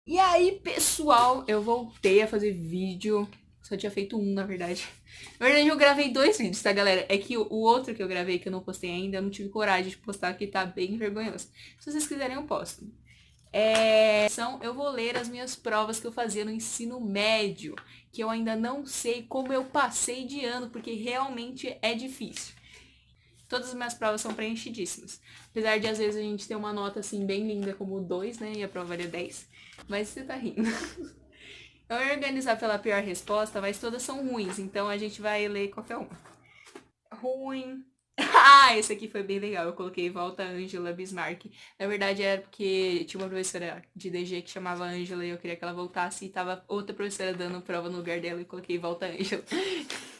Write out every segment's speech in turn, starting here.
E aí, pessoal, eu voltei a fazer vídeo. Só tinha feito um, na verdade. Na verdade, eu gravei 2 vídeos, tá, galera? É que o outro que eu gravei, que eu não postei ainda, eu não tive coragem de postar, que tá bem vergonhoso. Se vocês quiserem, eu posto. Eu vou ler as minhas provas que eu fazia no ensino médio, que eu ainda não sei como eu passei de ano, porque realmente é difícil. Todas as minhas provas são preenchidíssimas. Apesar de, às vezes, a gente ter uma nota, assim, bem linda, como 2, né? E a prova valia 10. Mas você tá rindo. Eu ia organizar pela pior resposta, mas todas são ruins. Então, a gente vai ler qualquer uma. Ruim. Ah, esse aqui foi bem legal. Eu coloquei Volta Ângela Bismarck. Na verdade, era porque tinha uma professora de DG que chamava Ângela e eu queria que ela voltasse. E tava outra professora dando prova no lugar dela e coloquei Volta Ângela.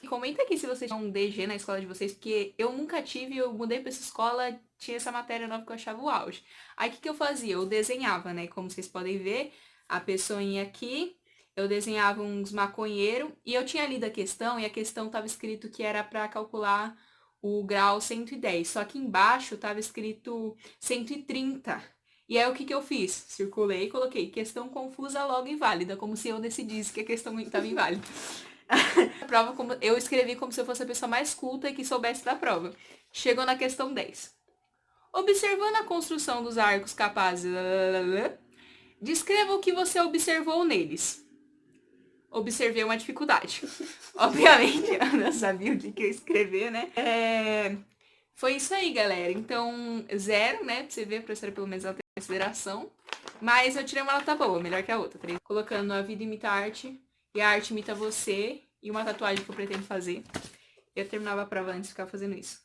Comenta aqui se vocês tinham um DG na escola de vocês, porque eu nunca tive, eu mudei pra essa escola, tinha essa matéria nova que eu achava o auge. Aí o que eu fazia? Eu desenhava, né? Como vocês podem ver, a pessoinha aqui, eu desenhava uns maconheiros e eu tinha lido a questão e a questão tava escrito que era pra calcular o grau 110, só que embaixo tava escrito 130. E aí o que eu fiz? Circulei e coloquei questão confusa logo inválida, como se eu decidisse que a questão estava inválida. A prova, eu escrevi como se eu fosse a pessoa mais culta e que soubesse da prova. Chegou na questão 10. Observando a construção dos arcos capazes, descreva o que você observou neles. Observei uma dificuldade. Obviamente, eu não sabia o que eu ia escrever, né? Foi isso aí, galera. Então, 0, né? Pra você ver, a professora pelo menos ela tem consideração. Mas eu tirei uma nota boa, melhor que a outra. 3. Colocando a vida imita a arte e a arte imita você. E uma tatuagem que eu pretendo fazer. Eu terminava a prova antes de ficar fazendo isso.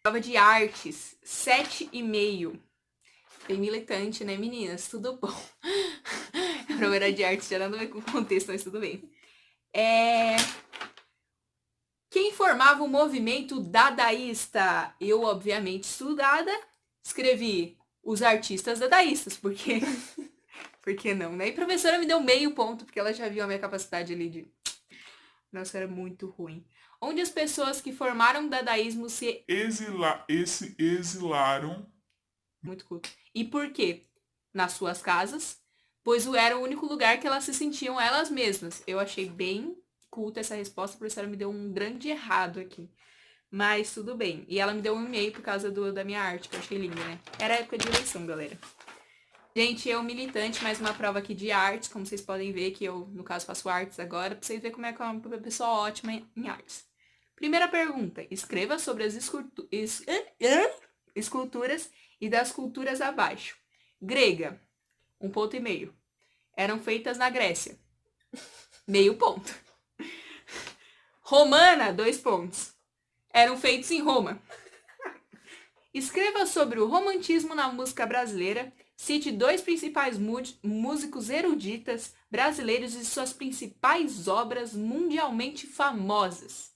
Prova de artes, 7,5. Bem militante, né, meninas? Tudo bom. A prova era de artes, já nada a ver com o contexto, mas tudo bem. Quem formava o movimento dadaísta? Eu, obviamente, estudada, escrevi os artistas dadaístas, porque... Por que não, né? E a professora me deu meio ponto, porque ela já viu a minha capacidade ali de... Nossa, era muito ruim. Onde as pessoas que formaram o dadaísmo se exilaram. muito culto. E por quê? Nas suas casas, pois era o único lugar que elas se sentiam elas mesmas. Eu achei bem culta essa resposta, a professora me deu um grande errado aqui. Mas tudo bem. E ela me deu um e-mail por causa da minha arte, que eu achei linda, né? Era época de eleição, galera. Gente, eu militante, mais uma prova aqui de artes, como vocês podem ver, que eu, no caso, faço artes agora, pra vocês verem como é que eu sou uma pessoa ótima em artes. Primeira pergunta. Escreva sobre as esculturas e das culturas abaixo. Grega, 1,5 ponto. Eram feitas na Grécia. Meio ponto. Romana, 2 pontos. Eram feitos em Roma. Escreva sobre o romantismo na música brasileira. Cite 2 principais músicos eruditas brasileiros e suas principais obras mundialmente famosas.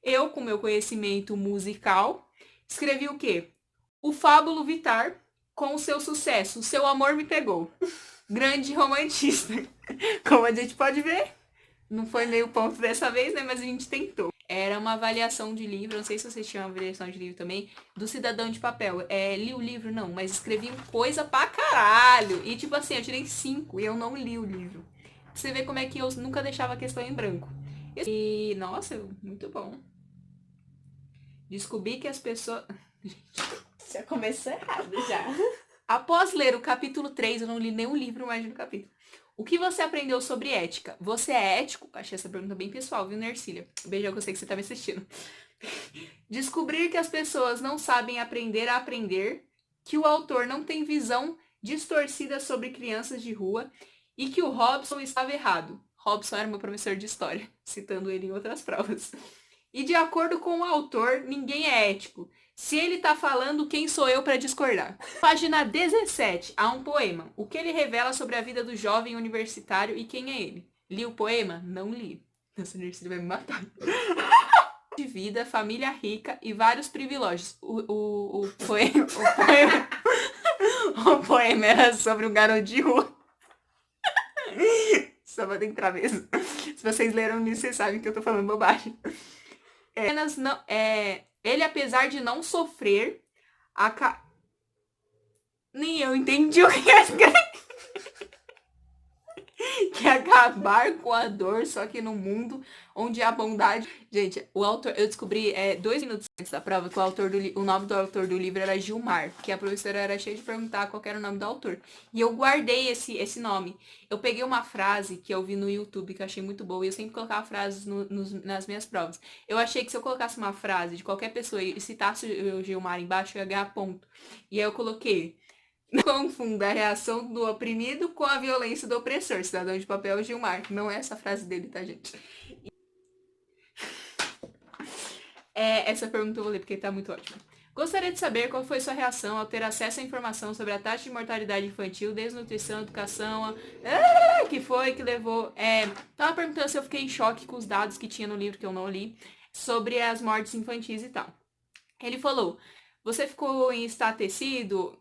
Eu, com meu conhecimento musical, escrevi o quê? O Fábulo Vittar, com o seu sucesso, O Seu Amor Me Pegou. Grande romantista. Como a gente pode ver, não foi meio ponto dessa vez, né? Mas a gente tentou. Era uma avaliação de livro, não sei se vocês tinham uma avaliação de livro também, do Cidadão de Papel. Li o livro, não, mas escrevi coisa pra caralho. E tipo assim, eu tirei 5 e eu não li o livro. Pra você ver como é que eu nunca deixava a questão em branco. E, nossa, muito bom. Descobri que as pessoas... Já começou errado, já. Após ler o capítulo 3, eu não li nenhum livro mais no capítulo. O que você aprendeu sobre ética? Você é ético? Achei essa pergunta bem pessoal, viu, Nercília? Beijão, que eu sei que você tá me assistindo. Descobrir que as pessoas não sabem aprender a aprender, que o autor não tem visão distorcida sobre crianças de rua e que o Robson estava errado. Robson era meu professor de história, citando ele em outras provas. E de acordo com o autor, ninguém é ético. Se ele tá falando, quem sou eu para discordar? Página 17, há um poema. O que ele revela sobre a vida do jovem universitário e quem é ele? Li o poema? Não li. Nossa, Nercília vai me matar. De vida, família rica e vários privilégios. O poema era sobre um garoto de rua. Só vou entrar mesmo. Se vocês leram isso, vocês sabem que eu tô falando bobagem. Apenas não, ele, apesar de não sofrer, nem eu entendi o que é escrever. que é acabar com a dor, só que no mundo onde há bondade. Gente, o autor, eu descobri 2 minutos antes da prova que o nome do autor do livro era Gilmar, que a professora era cheia de perguntar qual era o nome do autor. E eu guardei esse nome. Eu peguei uma frase que eu vi no YouTube que eu achei muito boa, e eu sempre colocava frases nas minhas provas. Eu achei que se eu colocasse uma frase de qualquer pessoa e citasse o Gilmar embaixo, eu ia ganhar ponto. E aí eu coloquei: não confunda a reação do oprimido com a violência do opressor. Cidadão de Papel Gilmar. Não é essa frase dele, tá, gente? Essa pergunta eu vou ler porque tá muito ótima. Gostaria de saber qual foi sua reação ao ter acesso à informação sobre a taxa de mortalidade infantil, desnutrição, educação, que foi que levou... Tava perguntando se eu fiquei em choque com os dados que tinha no livro que eu não li, sobre as mortes infantis e tal. Ele falou: você ficou em estarrecido?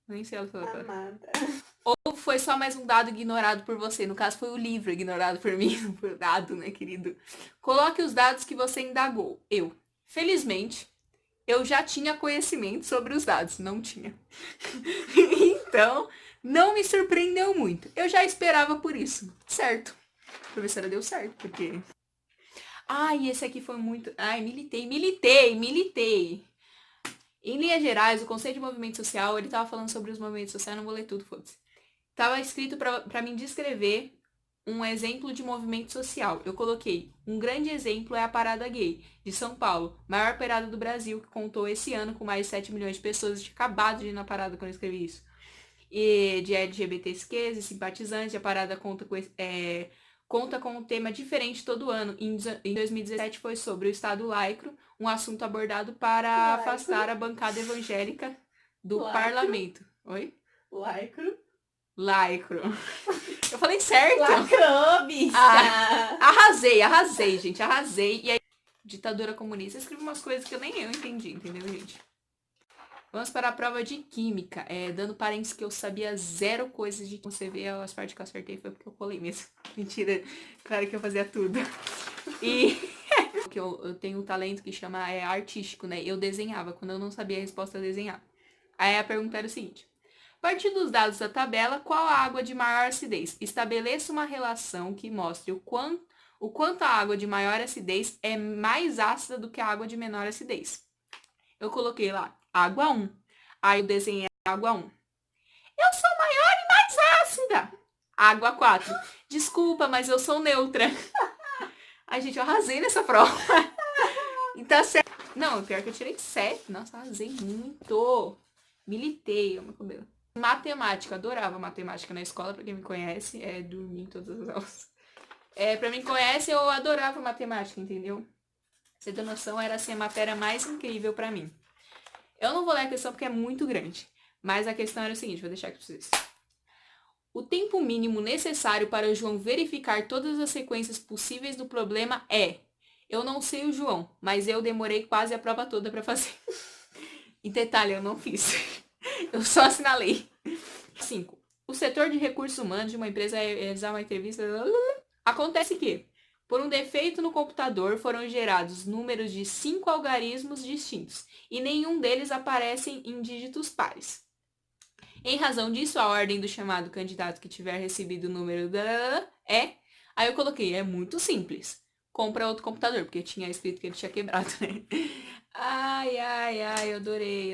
Nem sei ela falou. Amada. Ou foi só mais um dado ignorado por você? No caso, foi o livro ignorado por mim, não foi o dado, né, querido? Coloque os dados que você indagou. Felizmente, eu já tinha conhecimento sobre os dados. Não tinha. Então, não me surpreendeu muito. Eu já esperava por isso. Certo. A professora deu certo, porque... e esse aqui foi muito... militei. Em linhas gerais, o conceito de movimento social, ele tava falando sobre os movimentos sociais, não vou ler tudo, foda-se. Tava escrito pra mim descrever um exemplo de movimento social. Eu coloquei: um grande exemplo é a Parada Gay, de São Paulo, maior parada do Brasil, que contou esse ano com mais de 7 milhões de pessoas. Eu tinha acabado de ir na parada quando eu escrevi isso. E de LGBTQs e simpatizantes, a parada conta com um tema diferente todo ano. Em 2017 foi sobre o Estado laico, um assunto abordado para afastar a bancada evangélica do parlamento. Oi? Laico. Eu falei certo? Lacrou, bicha! Arrasei, gente, arrasei. E aí, ditadura comunista, eu escrevi umas coisas que eu nem entendi, entendeu, gente? Vamos para a prova de química. Dando parênteses que eu sabia zero coisas de... Você vê as partes que eu acertei foi porque eu colei mesmo. Mentira, claro que eu fazia tudo. E porque eu tenho um talento que chama artístico, né? Eu desenhava. Quando eu não sabia a resposta, eu desenhava. Aí a pergunta era o seguinte: a partir dos dados da tabela, qual a água de maior acidez? Estabeleça uma relação que mostre o quanto a água de maior acidez é mais ácida do que a água de menor acidez. Eu coloquei lá, água 1. Aí eu desenhei água 1. Eu sou maior e mais ácida. Água 4. Desculpa, mas eu sou neutra. Ai, gente, eu arrasei nessa prova. Então, certo. Não, pior que eu tirei 7. Nossa, arrasei muito. Militei, meu cabelo. Matemática, adorava matemática na escola, pra quem me conhece, dormi em todas as aulas. Pra quem me conhece, eu adorava matemática, entendeu? Você tem noção, era assim a matéria mais incrível pra mim. Eu não vou ler a questão porque é muito grande, mas a questão era o seguinte, vou deixar aqui pra vocês. O tempo mínimo necessário para o João verificar todas as sequências possíveis do problema é... Eu não sei o João, mas eu demorei quase a prova toda pra fazer. Em detalhe, eu não fiz. Eu só assinalei. 5. O setor de recursos humanos de uma empresa realizar uma entrevista... Acontece que, por um defeito no computador, foram gerados números de 5 algarismos distintos, e nenhum deles aparecem em dígitos pares. Em razão disso, a ordem do chamado candidato que tiver recebido o número é... Aí eu coloquei, é muito simples. Compra outro computador, porque tinha escrito que ele tinha quebrado, né? Ai, adorei.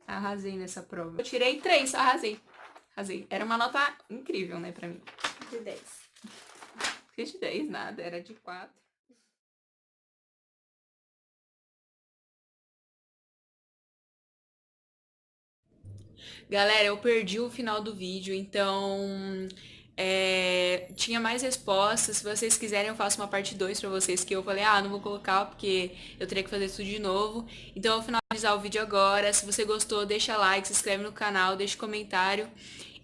Arrasei nessa prova. Eu tirei 3, arrasei. Era uma nota incrível, né, pra mim. De 10. Fiz de 10, nada, era de 4. Galera, eu perdi o final do vídeo, então... tinha mais respostas. Se vocês quiserem, eu faço uma parte 2 pra vocês, que eu falei, não vou colocar porque eu teria que fazer tudo de novo. Então eu vou finalizar o vídeo agora. Se você gostou, deixa like, se inscreve no canal, deixa comentário.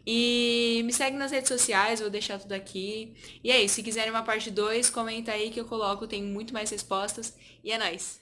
E me segue nas redes sociais, vou deixar tudo aqui. E é isso, se quiserem uma parte 2, comenta aí que eu coloco, tem muito mais respostas. E é nóis!